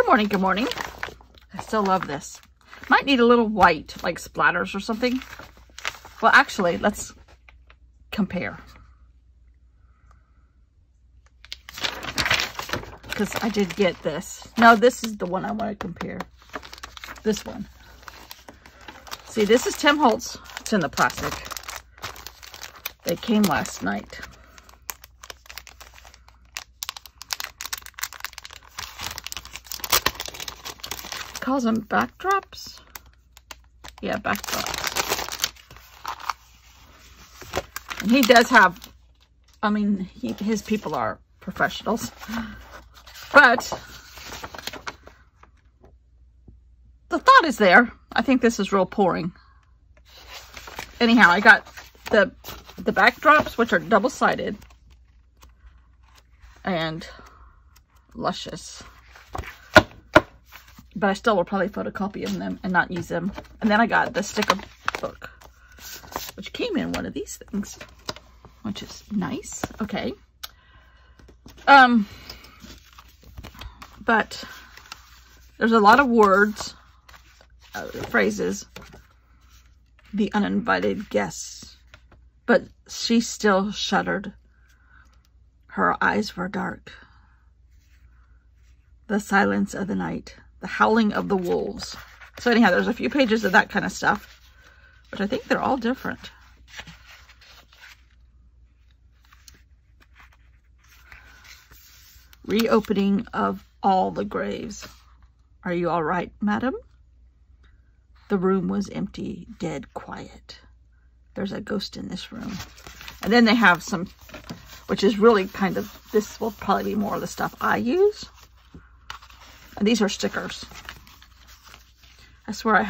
Good morning, good morning. I still love this. Might need a little white, like splatters or something. Well, actually, let's compare. Because I did get this. No, this is the one I want to compare. This one. See, this is Tim Holtz. It's in the plastic. They came last night. Calls them backdrops. Yeah, backdrops. And he does have, I mean, his people are professionals. But the thought is there. I think this is real pouring. Anyhow, I got the backdrops, which are double-sided and luscious. But I still will probably photocopy them and not use them. And then I got the sticker book, which came in one of these things, which is nice. Okay. But there's a lot of words, phrases. The uninvited guests. But she still shuddered. Her eyes were dark. The silence of the night. The howling of the wolves. So anyhow, there's a few pages of that kind of stuff, but I think they're all different. Reopening of all the graves. Are you all right, madam? The room was empty, dead quiet. There's a ghost in this room. And then they have some, which is really kind of, this will probably be more of the stuff I use. And these are stickers. I swear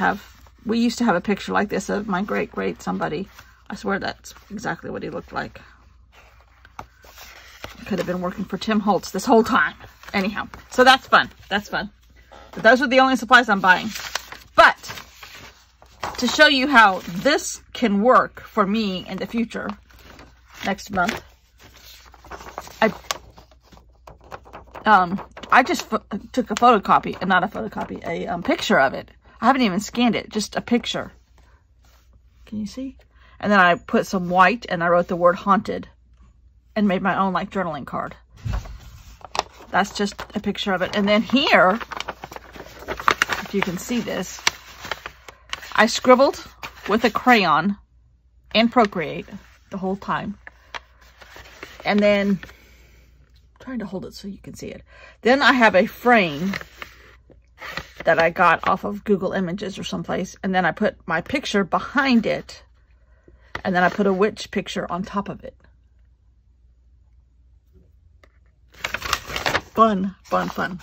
we used to have a picture like this of my great somebody. I swear that's exactly what he looked like. I could have been working for Tim Holtz this whole time. Anyhow, so that's fun. That's fun. But those are the only supplies I'm buying. But to show you how this can work for me in the future, next month, I just took a photocopy, not a photocopy, a picture of it. I haven't even scanned it, just a picture. Can you see? And then I put some white and I wrote the word haunted and made my own like journaling card. That's just a picture of it. And then here, if you can see this, I scribbled with a crayon and Procreate the whole time. And then trying to hold it so you can see it. Then I have a frame that I got off of Google Images or someplace, and then I put my picture behind it, and then I put a witch picture on top of it. Fun, fun, fun.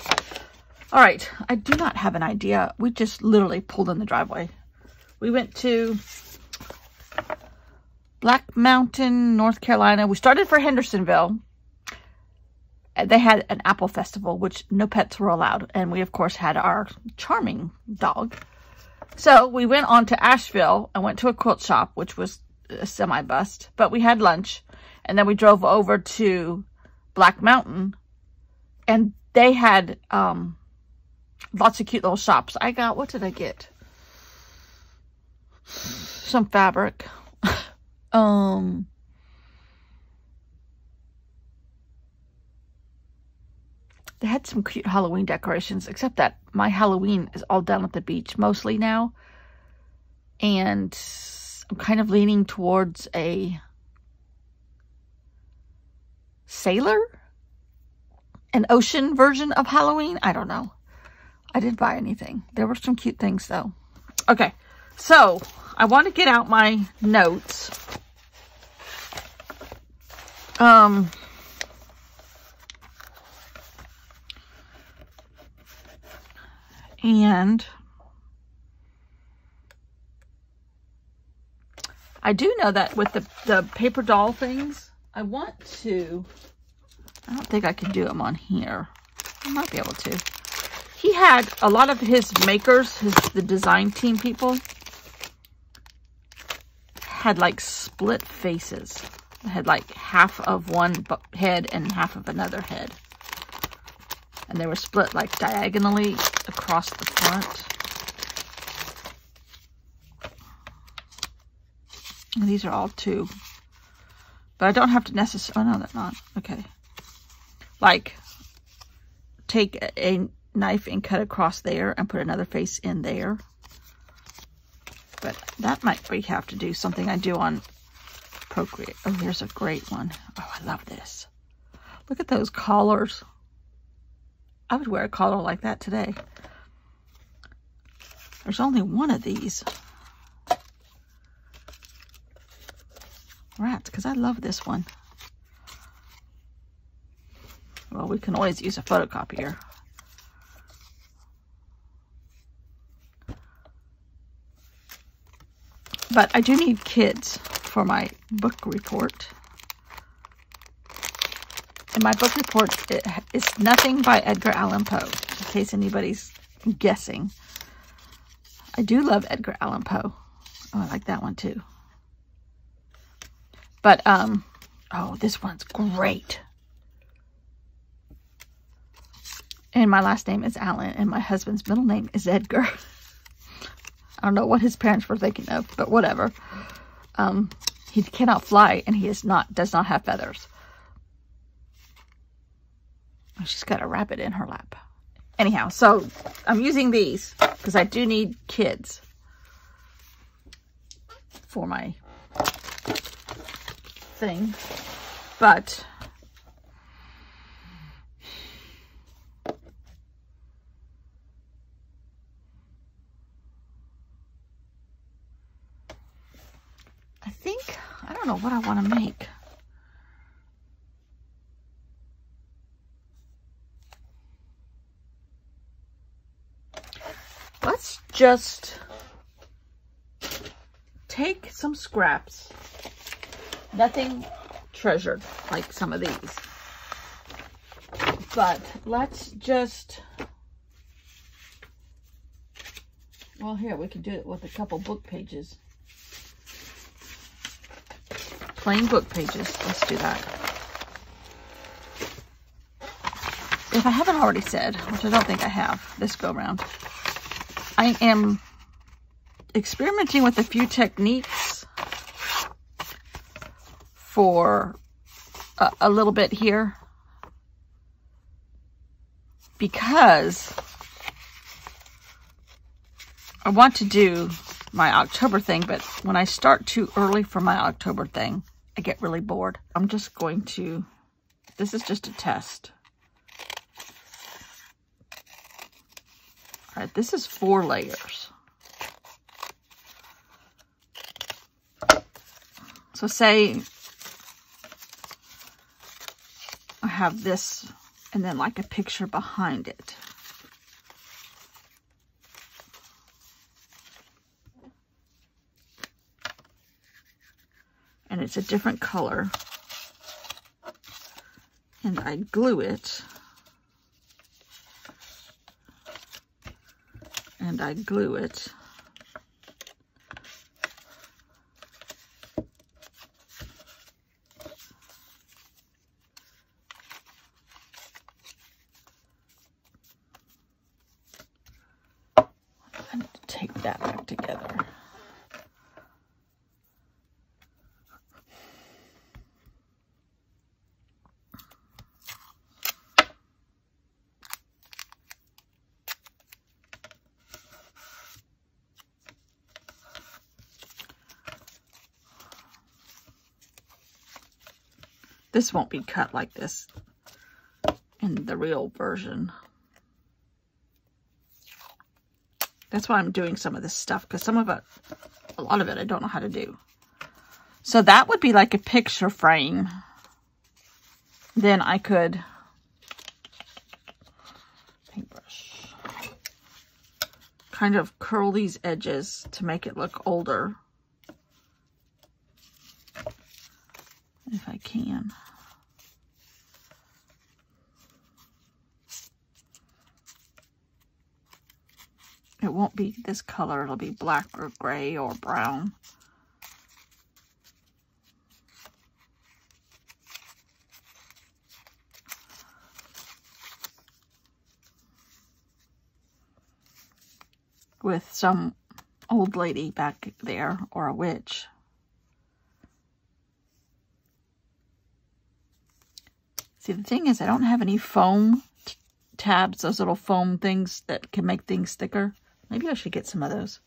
All right, I do not have an idea. We just literally pulled in the driveway. We went to Black Mountain, North Carolina. We started for Hendersonville. They had an apple festival, which no pets were allowed. And we, of course, had our charming dog. So we went on to Asheville and went to a quilt shop, which was a semi-bust. But we had lunch. And then we drove over to Black Mountain. And they had lots of cute little shops. I got, what did I get? Some fabric. They had some cute Halloween decorations, except that my Halloween is all done at the beach mostly now. And I'm kind of leaning towards a sailor, an ocean version of Halloween. I don't know. I didn't buy anything. There were some cute things though. Okay, so I want to get out my notes. And I do know that with the paper doll things, I want to, I don't think I can do them on here. I might be able to. He had a lot of his makers, the design team people, had like split faces. They had like half of one head and half of another head. And they were split like diagonally across the front. And these are all 2. But I don't have to necessarily, oh no, they're not. Okay. Like, take a knife and cut across there and put another face in there. But that might be have to do something I do on Procreate. Oh, here's a great one. Oh, I love this. Look at those collars. I would wear a collar like that today. There's only one of these. Rats, because I love this one. Well, we can always use a photocopier. But I do need kids for my book report. And my book report is nothing by Edgar Allan Poe, in case anybody's guessing. I do love Edgar Allan Poe. Oh, I like that one too. But, oh, this one's great. And my last name is Allan, and my husband's middle name is Edgar. I don't know what his parents were thinking of, but whatever. He cannot fly, and he does not have feathers. She's got a rabbit in her lap. Anyhow, so I'm using these because I do need kids for my thing. But I think, I don't know what I want to make. Let's just take some scraps. Nothing treasured like some of these. But let's just, well, here, we can do it with a couple book pages. Plain book pages. Let's do that. If I haven't already said, which I don't think I have this go round, I am experimenting with a few techniques for a little bit here, because I want to do my October thing, but when I start too early for my October thing, I get really bored. I'm just going to, this is just a test. All right, this is 4 layers. So say I have this and then like a picture behind it. And it's a different color. And I glue it. And I glue it. I need to take that back together. This won't be cut like this in the real version. That's why I'm doing some of this stuff, because some of it, a lot of it, I don't know how to do. So that would be like a picture frame. Then I could paintbrush, kind of curl these edges to make it look older. If I can. It won't be this color, it'll be black or gray or brown. with some old lady back there, or a witch. See, the thing is, I don't have any foam tabs, those little foam things that can make things thicker. Maybe I should get some of those.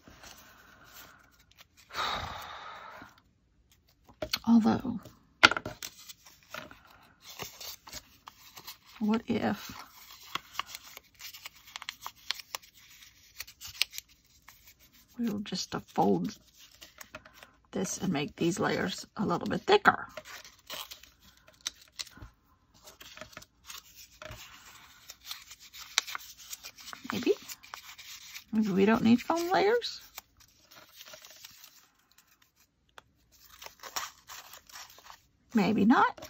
Although, what if we'll just fold this and make these layers a little bit thicker? Maybe we don't need foam layers. Maybe not.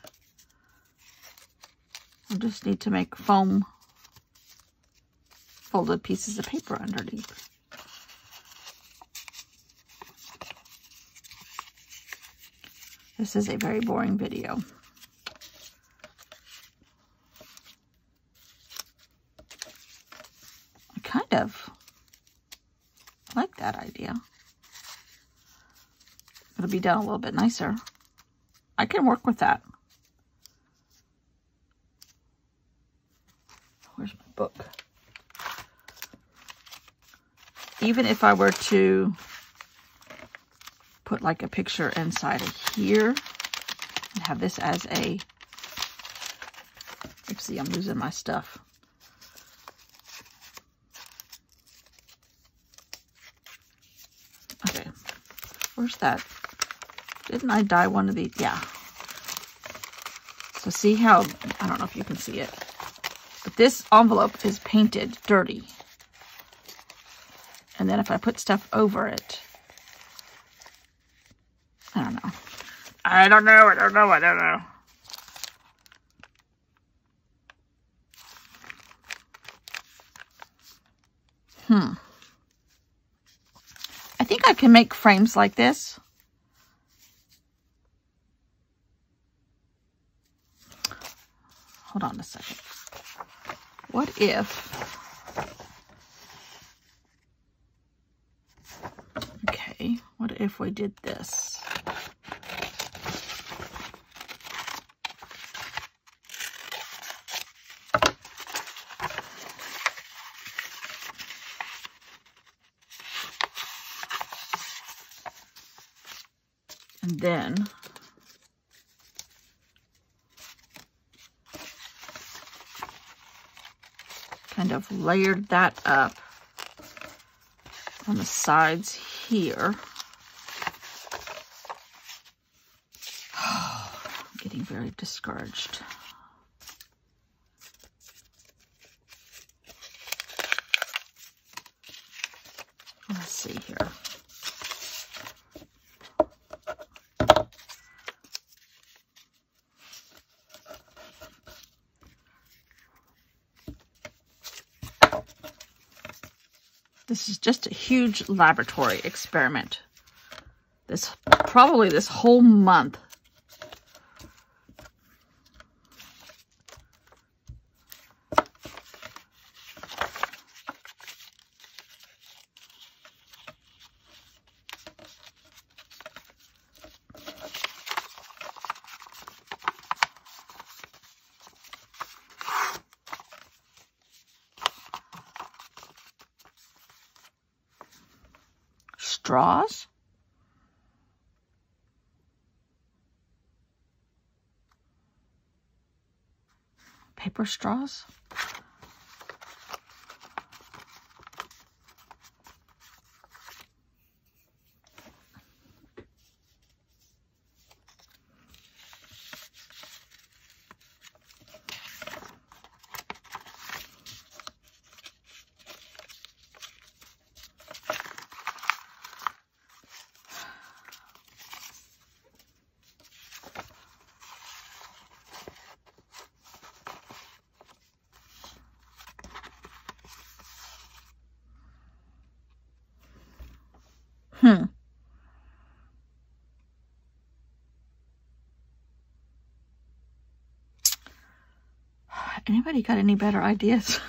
We just need to make foam folded pieces of paper underneath. This is a very boring video. I kind of like that idea. It'll be done a little bit nicer. I can work with that. Where's my book? Even if I were to put like a picture inside of here and have this as a, let's see, I'm losing my stuff. Okay, where's that? Didn't I dye one of these? Yeah. So see how, I don't know if you can see it, but this envelope is painted dirty. And then if I put stuff over it, I don't know. I don't know. I think I can make frames like this. Hold on a second. What if... Okay, what if we did this? And then kind of layered that up on the sides here. I'm getting very discouraged. Let's see here. This is just a huge laboratory experiment. Probably this whole month. Straws. Paper straws. Anybody got any better ideas?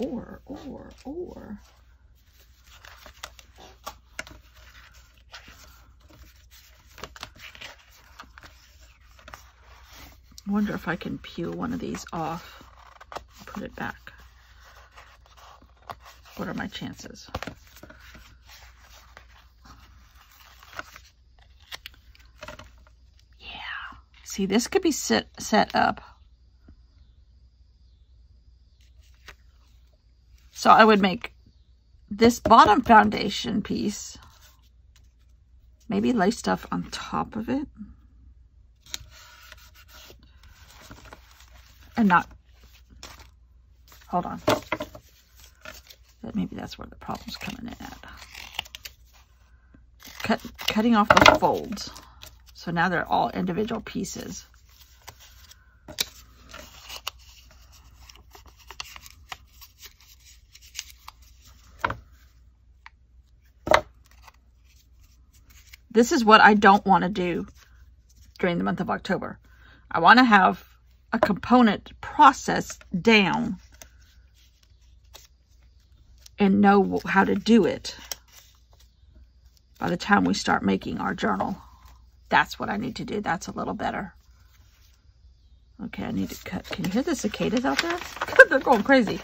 I wonder if I can peel one of these off and put it back. What are my chances? Yeah. See, this could be set up. So I would make this bottom foundation piece, maybe lay stuff on top of it. And not, hold on. Maybe that's where the problem's coming in at. Cutting off the folds. So now they're all individual pieces. This is what I don't want to do during the month of October. I want to have a component process down and know how to do it by the time we start making our journal. That's what I need to do. That's a little better. Okay, I need to cut. Can you hear the cicadas out there? They're going crazy.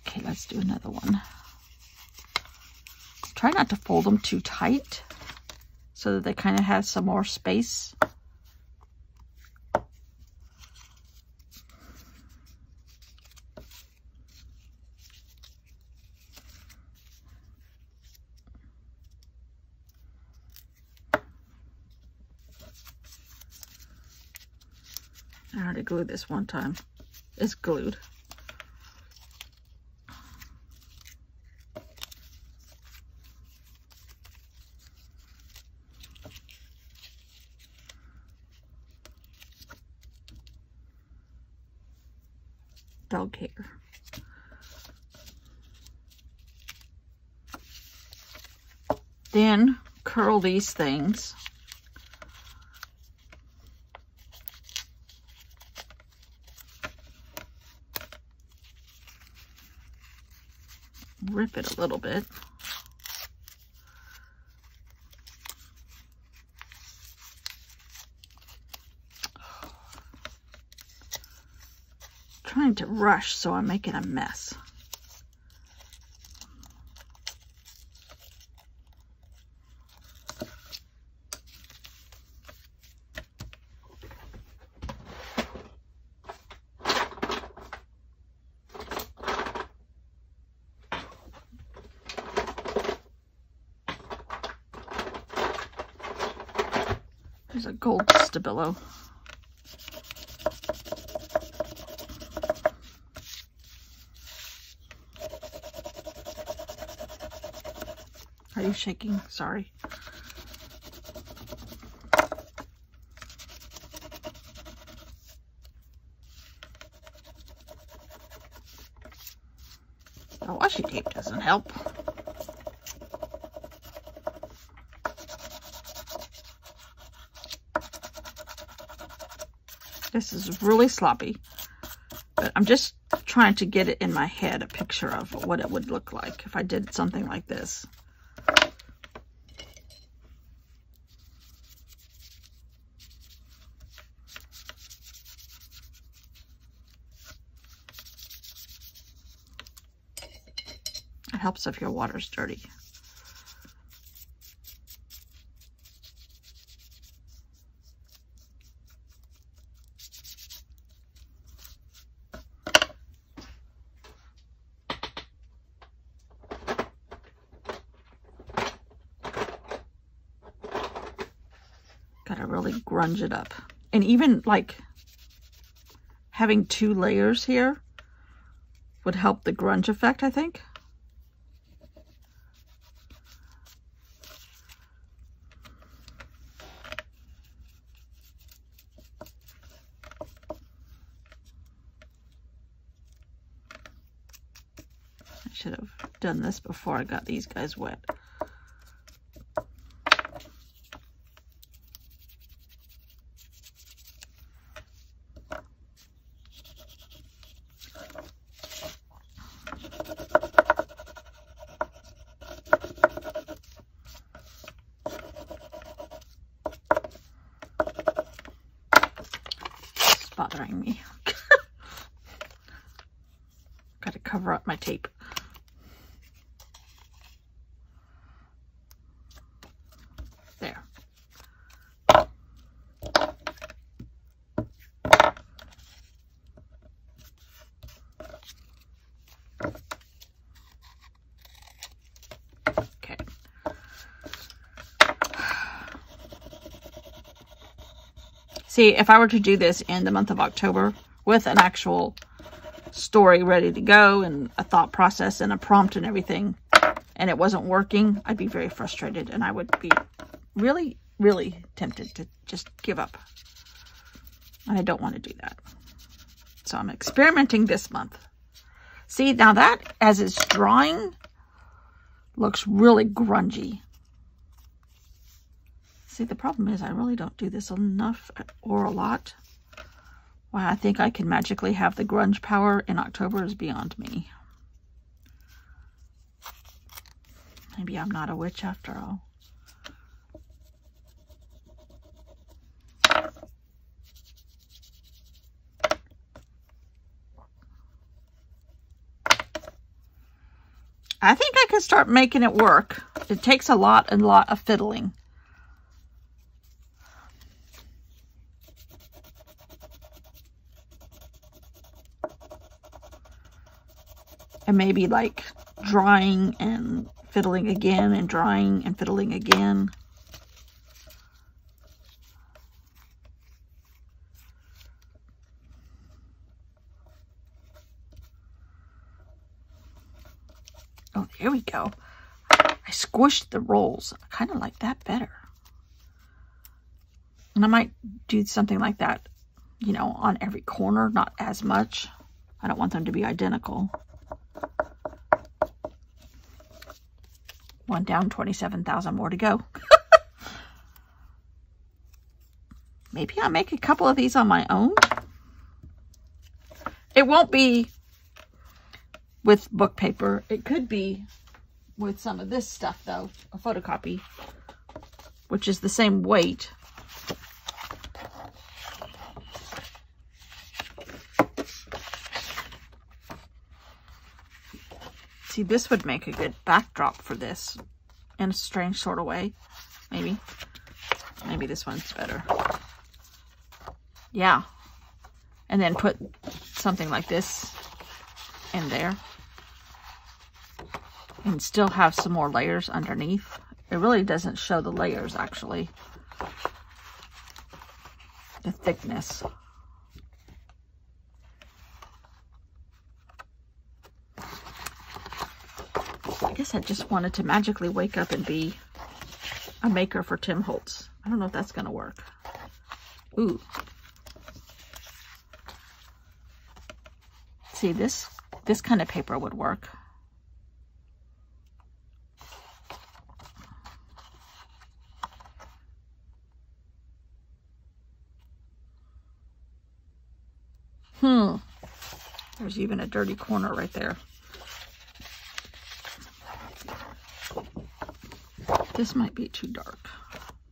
Okay, let's do another one. Try not to fold them too tight so that they kind of have some more space. I already glued this one time. It's glued. Dog hair. Then curl these things. Rip it a little bit. Trying to rush, so I'm making a mess. There's a gold stabilo. Are you shaking? Sorry. The washi tape doesn't help. This is really sloppy, but I'm just trying to get it in my head, a picture of what it would look like if I did something like this. It helps if your water's dirty. Gotta really grunge it up. And even like having 2 layers here would help the grunge effect, I think. I should have done this before I got these guys wet. bothering me. Got to cover up my tape. There. Okay. See, if I were to do this in the month of October with an actual story ready to go and a thought process and a prompt and everything, and it wasn't working, I'd be very frustrated and I would be really, really tempted to just give up. And I don't want to do that. So I'm experimenting this month. See, now that, as it's drawing, looks really grungy. See, the problem is I really don't do this enough or a lot. Why I think I can magically have the grunge power in October is beyond me. Maybe I'm not a witch after all. I think I can start making it work. It takes a lot of fiddling. And maybe like drawing and fiddling again and drawing and fiddling again. Oh, there we go. I squished the rolls. I kind of like that better. And I might do something like that, you know, on every corner, not as much. I don't want them to be identical. One down, 27,000 more to go. Maybe I'll make a couple of these on my own. It won't be with book paper. It could be with some of this stuff, though. A photocopy, which is the same weight. See, this would make a good backdrop for this in a strange sort of way. Maybe. Maybe this one's better. Yeah. And then put something like this in there. And still have some more layers underneath. It really doesn't show the layers, actually. The thickness. I guess I just wanted to magically wake up and be a maker for Tim Holtz. I don't know if that's going to work. Ooh. See, this kind of paper would work. There's even a dirty corner right there. This might be too dark.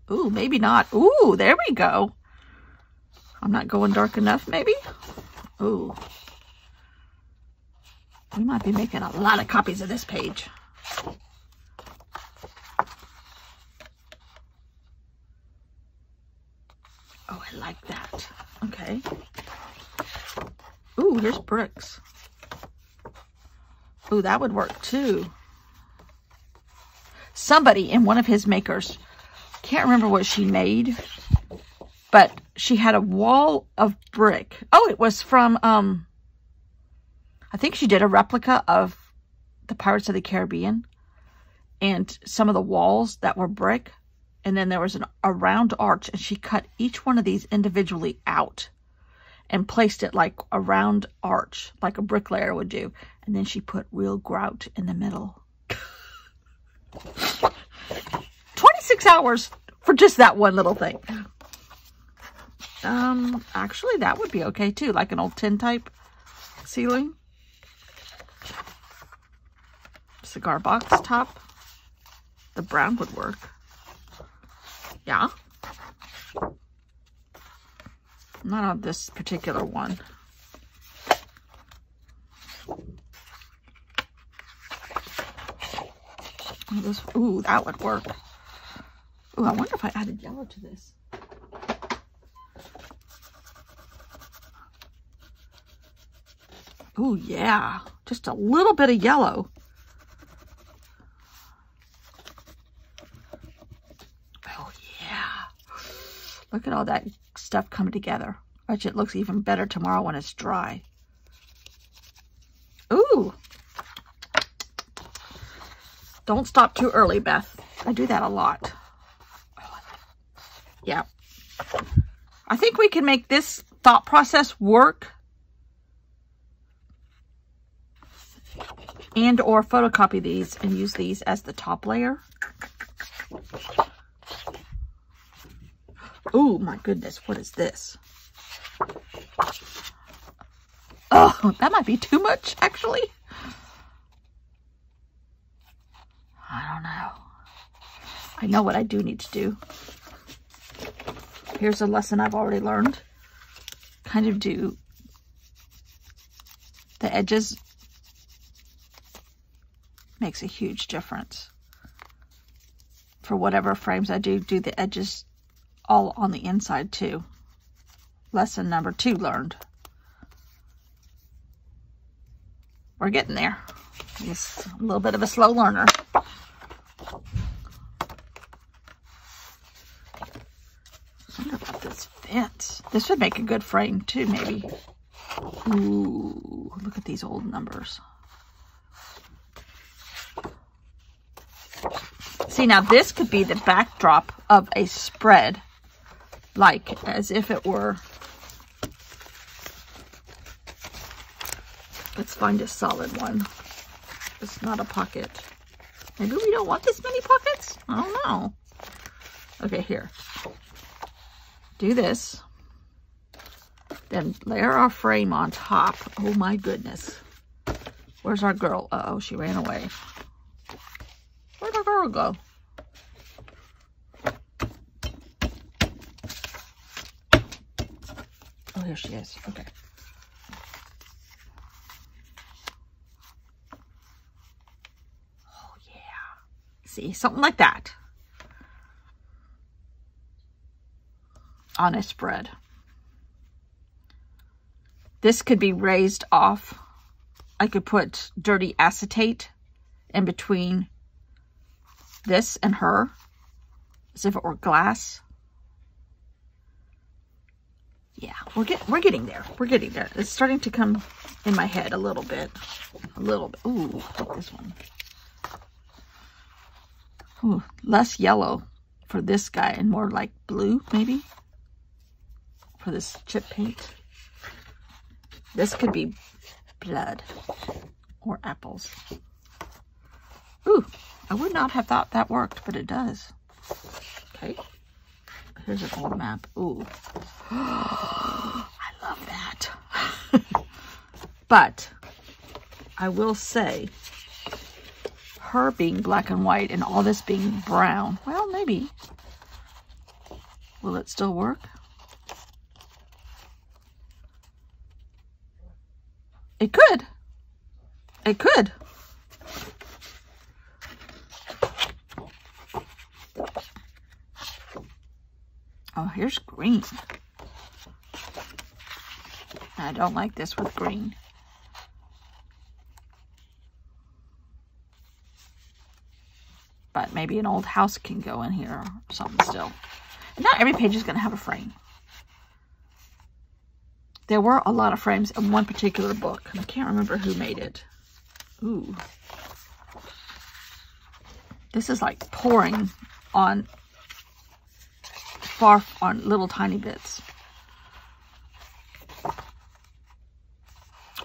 Ooh, maybe not. Ooh, there we go. I'm not going dark enough, maybe? Ooh. We might be making a lot of copies of this page. Oh, I like that. Okay. Ooh, here's bricks. Ooh, that would work too. Somebody in one of his makers, can't remember what she made, but she had a wall of brick. Oh, it was from, I think she did a replica of the Pirates of the Caribbean, and some of the walls that were brick, and then there was a round arch, and she cut each one of these individually out and placed it like a round arch, like a bricklayer would do, and then she put real grout in the middle. 26 hours for just that one little thing. Actually, that would be okay too, like an old tin type ceiling. Cigar box top. The brown would work. Yeah. Not on this particular one. Ooh, that would work. Ooh, I wonder if I added yellow to this. Ooh, yeah. Just a little bit of yellow. Oh, yeah. Look at all that stuff coming together. I bet you it looks even better tomorrow when it's dry. Ooh. Don't stop too early, Beth. I do that a lot. Yeah. I think we can make this thought process work and or photocopy these and use these as the top layer. Oh my goodness, what is this? Oh, that might be too much, actually. I don't know. I know what I do need to do. Here's a lesson I've already learned. Kind of do the edges. Makes a huge difference. For whatever frames I do the edges all on the inside too. Lesson number 2 learned. We're getting there. Just a little bit of a slow learner. I wonder about this fence. This would make a good frame too, maybe. Ooh, look at these old numbers. See, now this could be the backdrop of a spread, like as if it were. Let's find a solid one. It's not a pocket. Maybe we don't want this many pockets? I don't know. Okay, here. Do this. Then layer our frame on top. Oh my goodness. Where's our girl? Uh-oh, she ran away. Where'd our girl go? Oh, here she is. Okay. Oh, yeah. See, something like that. On a spread. This could be raised off. I could put dirty acetate in between this and her, as if it were glass. Yeah, we're getting there. We're getting there. It's starting to come in my head a little bit. A little bit. Ooh, like this one. Ooh, less yellow for this guy and more like blue, maybe, for this chip paint. This could be blood or apples. Ooh, I would not have thought that worked, but it does. Okay. Here's an old map. Ooh. I love that. But I will say, her being black and white and all this being brown, well, maybe. Will it still work? It could. It could. Oh, here's green. I don't like this with green. But maybe an old house can go in here or something still. And not every page is going to have a frame. There were a lot of frames in one particular book. And I can't remember who made it. Ooh. This is like pouring on little tiny bits.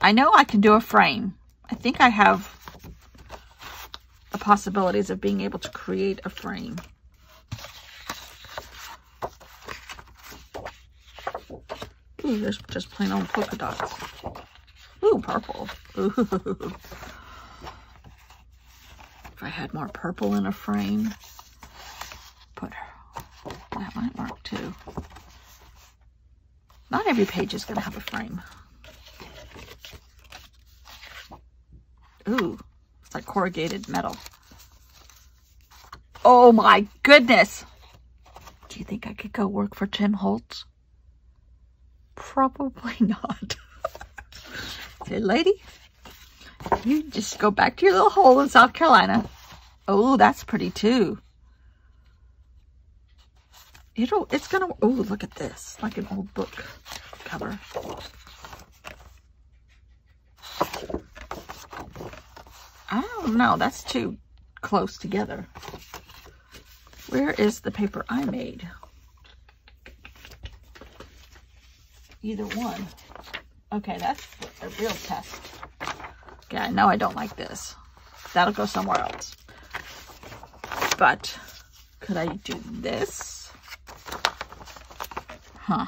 I know I can do a frame. I think I have the possibilities of being able to create a frame. Ooh, there's just plain old polka dots. Ooh, purple. Ooh. If I had more purple in a frame, put her. That might work too. Not every page is going to have a frame. Ooh, it's like corrugated metal. Oh my goodness. Do you think I could go work for Tim Holtz? Probably not. Say, lady, you just go back to your little hole in South Carolina. Oh, that's pretty too. It's gonna, oh, look at this, like an old book cover. I don't know, that's too close together. Where is the paper I made? Either one. Okay, that's a real test. Okay, I know I don't like this. That'll go somewhere else. But could I do this? Huh.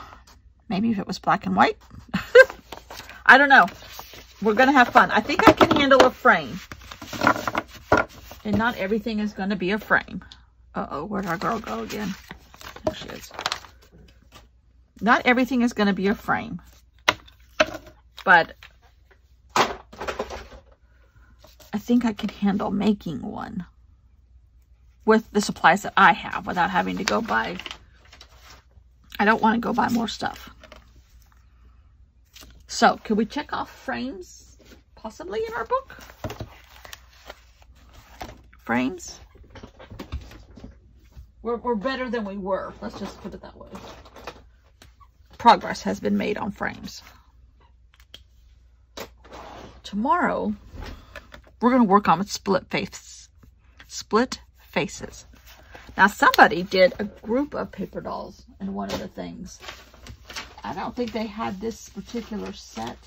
Maybe if it was black and white. I don't know. We're going to have fun. I think I can handle a frame. And not everything is going to be a frame. Uh-oh, where'd our girl go again? There she is. Not everything is going to be a frame. But I think I can handle making one with the supplies that I have without having to go buy. I don't want to go buy more stuff. So, could we check off frames possibly in our book? Frames? We're better than we were. Let's just put it that way. Progress has been made on frames. Tomorrow, we're going to work on split faces. Now, somebody did a group of paper dolls in one of the things. I don't think they had this particular set.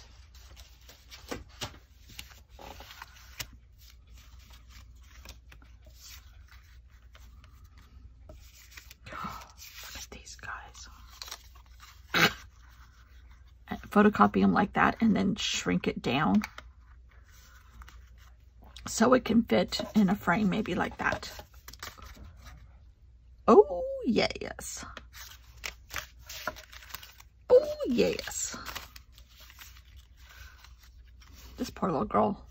Look at these guys. Photocopy them like that and then shrink it down so it can fit in a frame maybe like that. Oh, yes. Oh, yes. This poor little girl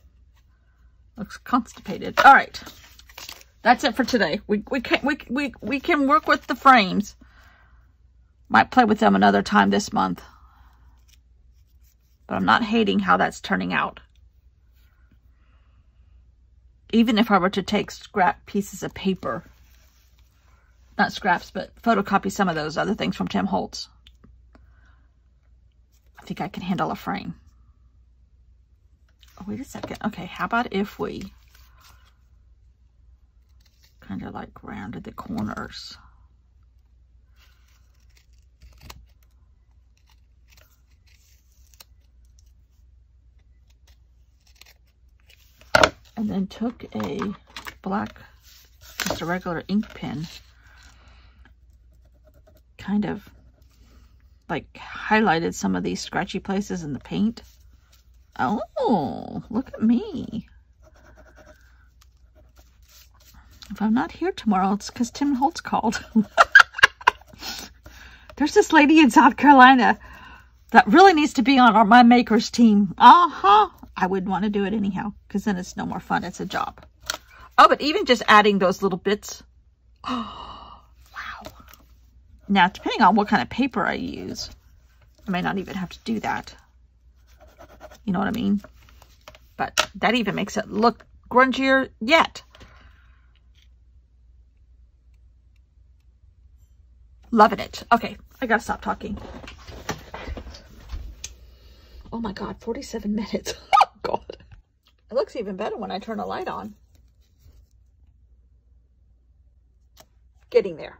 looks constipated. All right. That's it for today. We can work with the frames. Might play with them another time this month. But I'm not hating how that's turning out. Even if I were to take scrap pieces of paper, not scraps, but photocopy some of those other things from Tim Holtz, I think I can handle a frame. Oh, wait a second. Okay, how about if we kind of like rounded the corners? And then took a black, just a regular ink pen, kind of like highlighted some of these scratchy places in the paint. Oh, look at me. If I'm not here tomorrow, it's because Tim Holtz called. There's this lady in South Carolina that really needs to be on my maker's team. I wouldn't want to do it anyhow, because then it's no more fun. It's a job. Oh, but even just adding those little bits. Oh, wow. Now, depending on what kind of paper I use, I may not even have to do that. You know what I mean? But that even makes it look grungier yet. Loving it. Okay, I gotta stop talking. Oh my God, 47 minutes. Oh God. It looks even better when I turn a light on. Getting there.